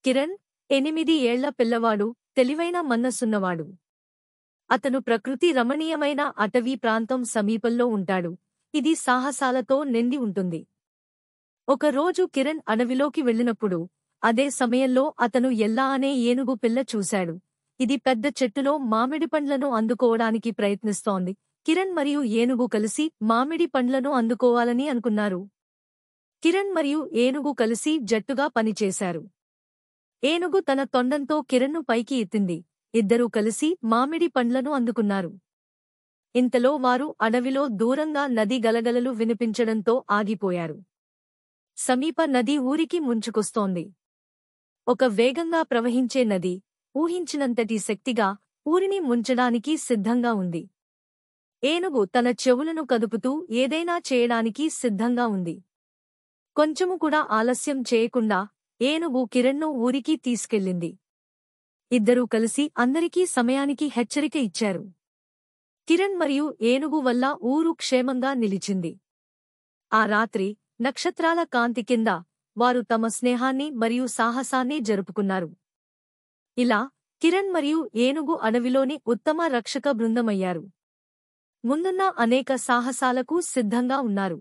కిరణ్ 8 ఏళ్ల పిల్లవాడు, తెలివైన మనస్సున్నవాడు. అతను ప్రకృతి రమణీయమైన అటవీ ప్రాంతం సమీపంలో ఉంటాడు. ఇది సాహసాలతో నిండి ఉంటుంది. ఒకరోజు కిరణ్ అడవిలోకి వెళ్ళినప్పుడు, అదే సమయంలో అతను ఎల్లా అనే ఏనుగు పిల్ల చూశాడు. ఇది పెద్ద చెట్టులో మామిడి పండ్లను అందుకోవడానికి ప్రయత్నిస్తోంది. కిరణ్ మరియు ఏనుగు కలిసి మామిడి పండ్లను అందుకోవాలని అనుకున్నారు. కిరణ్ మరియు ఏనుగు కలిసి జట్టుగా పనిచేశారు. ఏనుగు తన తొండంతో కిరణ్ను పైకి ఎత్తింది. ఇద్దరూ కలిసి మామిడి పండ్లను అందుకున్నారు. ఇంతలో వారు అడవిలో దూరంగా నది గలగలలు వినిపించడంతో ఆగిపోయారు. సమీప నది ఊరికి ముంచుకొస్తోంది. ఒక వేగంగా ప్రవహించే నది, ఊహించినంతటి శక్తిగా ఊరిని ముంచడానికి సిద్ధంగా ఉంది. ఏనుగు తన చెవులను కదుపుతూ ఏదైనా చేయడానికి సిద్ధంగా ఉంది. కొంచెము కూడా ఆలస్యం చేయకుండా ఏనుగు కిరణ్ను ఊరికి తీసుకెళ్ళింది. ఇద్దరూ కలిసి అందరికీ సమయానికి హెచ్చరిక ఇచ్చారు. కిరణ్ మరియు ఏనుగు వల్ల ఊరు క్షేమంగా నిలిచింది. ఆ రాత్రి నక్షత్రాల కాంతి కింద వారు తమ స్నేహాన్ని మరియు సాహసాన్ని జరుపుకున్నారు. ఇలా కిరణ్ మరియు ఏనుగు అడవిలోని ఉత్తమ రక్షక బృందమయ్యారు. ముందున్న అనేక సాహసాలకు సిద్ధంగా ఉన్నారు.